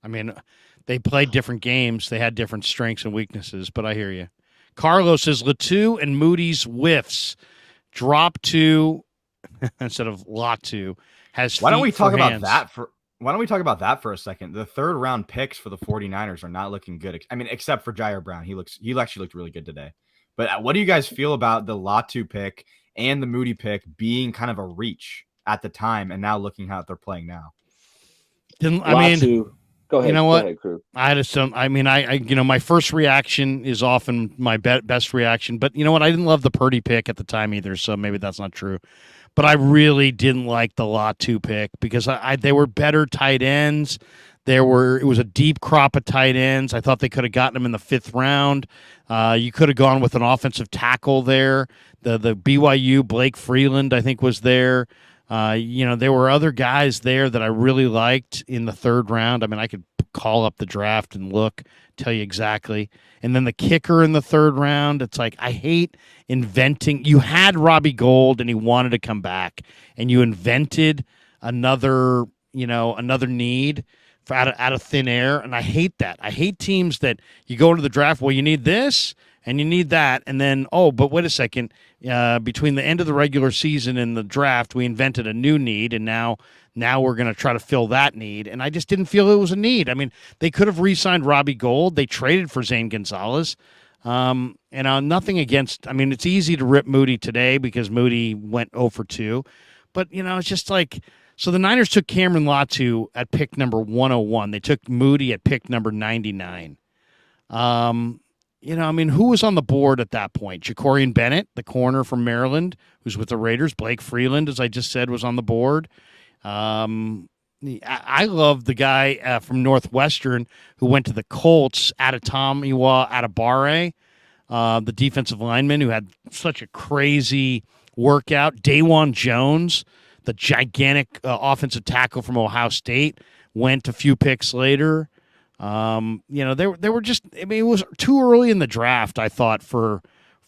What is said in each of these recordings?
I mean, they played different games. They had different strengths and weaknesses, but I hear you. Carlos says Latu and Moody's whiffs. Drop to instead of Latu has Why don't we feet for talk about hands. that for why don't we talk about that for a second? The third round picks for the 49ers are not looking good. I mean, except for Jair Brown. He actually looked really good today. But what do you guys feel about the Latu pick and the Moody pick being kind of a reach at the time and now looking how they're playing now? Didn't I mean, Latu, you know go what? ahead, Crew. I just don't. I mean, my first reaction is often my best reaction. But you know what? I didn't love the Purdy pick at the time either, so maybe that's not true. But I really didn't like the Latu pick because they were better tight ends. It was a deep crop of tight ends. I thought they could have gotten them in the fifth round. You could have gone with an offensive tackle there. The BYU Blake Freeland I think was there. There were other guys there that I really liked in the third round. I mean, I could call up the draft and look, tell you exactly. And then the kicker in the third round, it's like I hate inventing. You had Robbie Gold and he wanted to come back, and you invented another need out of thin air, and I hate that. I hate teams that you go into the draft. Well, you need this and you need that, and then but wait a second. Between the end of the regular season and the draft, we invented a new need, and now we're going to try to fill that need. And I just didn't feel it was a need. I mean, they could have re-signed Robbie Gold. They traded for Zane Gonzalez. Nothing against. I mean, it's easy to rip Moody today because Moody went 0 for 2, but it's just like. So the Niners took Cameron Latu at pick number 101. They took Moody at pick number 99. Who was on the board at that point? Jacorian Bennett, the corner from Maryland, who's with the Raiders. Blake Freeland, as I just said, was on the board. I love the guy from Northwestern who went to the Colts, Adetomiwa Adebare, the defensive lineman who had such a crazy workout. Dawan Jones, the gigantic offensive tackle from Ohio State, went a few picks later. They were just. I mean, it was too early in the draft. I thought for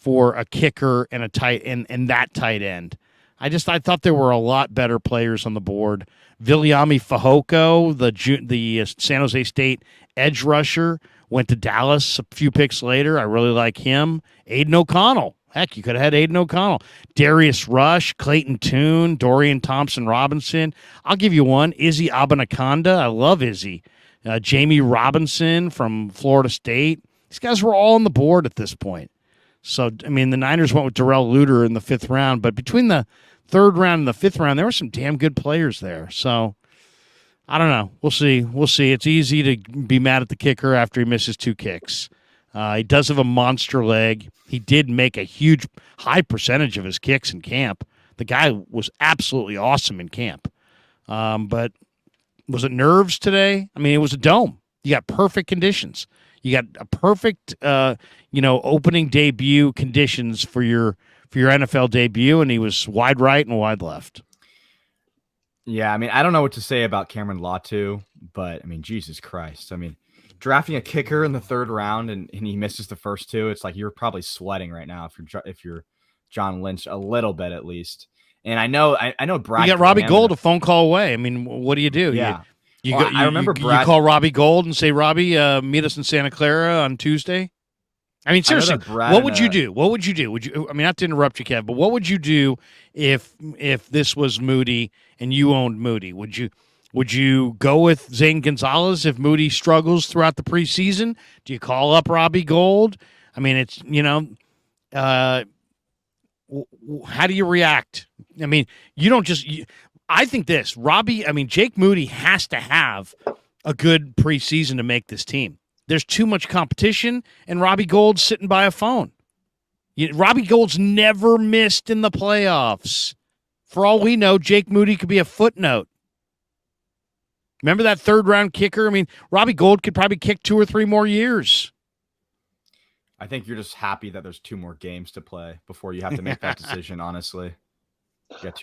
a kicker and a and that tight end. I thought there were a lot better players on the board. Viliami Fehoko, the San Jose State edge rusher, went to Dallas a few picks later. I really like him. Aiden O'Connell. Heck, you could have had Aiden O'Connell. Darius Rush, Clayton Tune, Dorian Thompson-Robinson. I'll give you one. Izzy Abanaconda. I love Izzy. Jamie Robinson from Florida State. These guys were all on the board at this point. So, I mean, the Niners went with Darrell Luter in the fifth round, but between the third round and the fifth round, there were some damn good players there. So, I don't know. We'll see. It's easy to be mad at the kicker after he misses 2 kicks. He does have a monster leg. He did make a high percentage of his kicks in camp. The guy was absolutely awesome in camp. But was it nerves today? I mean, it was a dome. You got perfect conditions. You got a perfect, opening debut conditions for your NFL debut, and he was wide right and wide left. Yeah, I mean, I don't know what to say about Cameron Latu, but I mean, Jesus Christ. I mean, drafting a kicker in the third round and he misses the first 2, it's like you're probably sweating right now if you're John Lynch a little bit at least. And I know Brad. You got Robbie Gold a phone call away. I mean, what do you do? Yeah. I remember Brad. You call Robbie Gold and say, Robbie, meet us in Santa Clara on Tuesday. I mean, seriously, what would you do? What would you do? Would you? I mean, not to interrupt you, Kev, but what would you do if this was Moody and you owned Moody? Would you go with Zane Gonzalez if Moody struggles throughout the preseason? Do you call up Robbie Gold? I mean, it's how do you react? I mean, you don't just. I think Jake Moody has to have a good preseason to make this team. There's too much competition, and Robbie Gold's sitting by a phone. Robbie Gold's never missed in the playoffs. For all we know, Jake Moody could be a footnote. Remember that third-round kicker? I mean, Robbie Gold could probably kick 2 or 3 more years. I think you're just happy that there's 2 more games to play before you have to make that decision, honestly.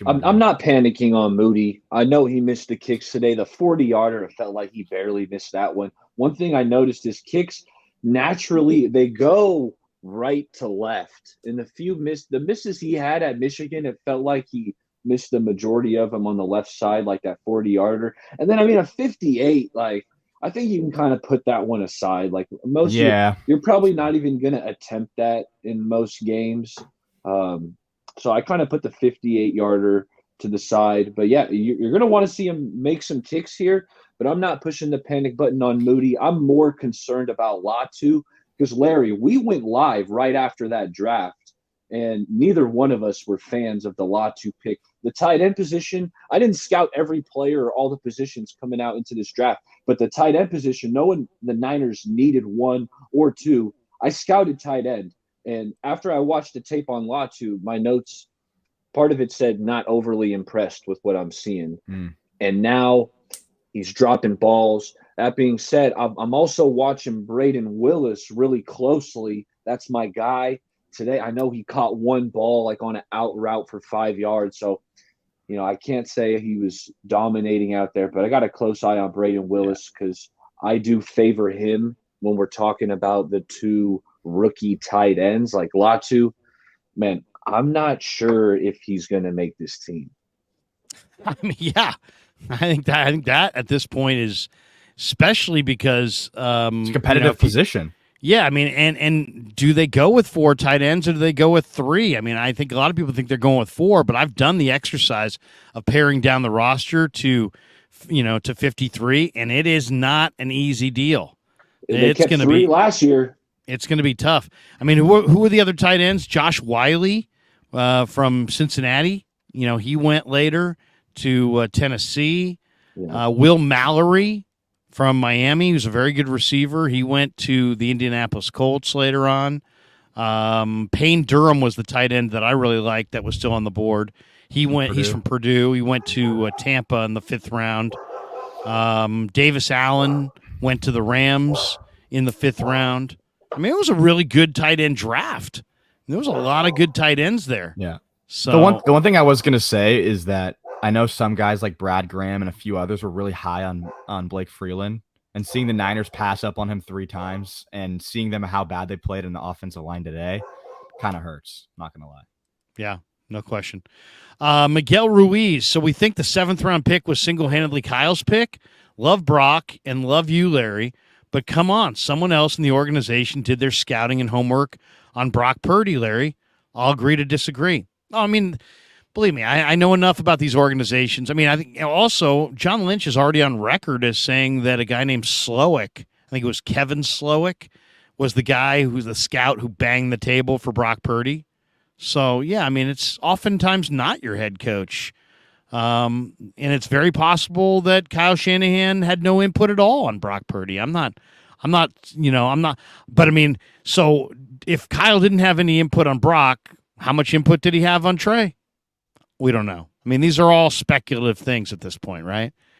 I'm not panicking on Moody. I know he missed the kicks today. The 40-yarder, it felt like he barely missed that one. One thing I noticed is kicks, naturally, they go right to left. And the misses he had at Michigan, it felt like he missed the majority of them on the left side, like that 40-yarder. And then, I mean, a 58, like, I think you can kind of put that one aside. Like Yeah. you're probably not even going to attempt that in most games. So I kind of put the 58-yarder to the side. But yeah, you're going to want to see him make some kicks here. But I'm not pushing the panic button on Moody. I'm more concerned about Latu because, Larry, we went live right after that draft, and neither one of us were fans of the Latu pick. The tight end position, I didn't scout every player or all the positions coming out into this draft, but the tight end position, knowing the Niners needed one or two, I scouted tight end. And after I watched the tape on Latu, my notes, part of it said not overly impressed with what I'm seeing. And now he's dropping balls. That being said, I'm also watching Braden Willis really closely. That's my guy. Today, I know he caught one ball like on an out route for 5 yards. So, I can't say he was dominating out there, but I got a close eye on Braden Willis because I do favor him when we're talking about the two rookie tight ends like Latu. Man, I'm not sure if he's going to make this team. I mean, yeah, I think that at this point is especially because it's a competitive position. Yeah, I mean, and do they go with 4 tight ends or do they go with 3? I mean, I think a lot of people think they're going with 4, but I've done the exercise of paring down the roster to 53, and it is not an easy deal. They kept 3 last year. It's going to be tough. I mean, who are the other tight ends? Josh Wiley from Cincinnati. He went later to Tennessee. Yeah. Will Mallory from Miami, who's a very good receiver. He went to the Indianapolis Colts later on. Payne Durham was the tight end that I really liked that was still on the board. He's from Purdue. He went to Tampa in the 5th round. Davis Allen went to the Rams in the 5th round. I mean, it was a really good tight end draft. There was a lot of good tight ends there. Yeah. So the one thing I was going to say is that I know some guys like Brad Graham and a few others were really high on Blake Freeland, and seeing the Niners pass up on him 3 times and seeing them how bad they played in the offensive line today kind of hurts. Not going to lie. Yeah, no question. Miguel Ruiz. So we think the 7th round pick was single-handedly Kyle's pick. Love Brock and love you, Larry. But come on, someone else in the organization did their scouting and homework on Brock Purdy, Larry. I'll agree to disagree. I mean, believe me, I know enough about these organizations. I mean, I think also John Lynch is already on record as saying that a guy named Slowick, I think it was Kevin Slowick, was the guy who's the scout who banged the table for Brock Purdy. So, yeah, I mean, it's oftentimes not your head coach. And it's very possible that Kyle Shanahan had no input at all on Brock Purdy. I'm not, but I mean, so if Kyle didn't have any input on Brock, how much input did he have on Trey? We don't know. I mean, these are all speculative things at this point, right?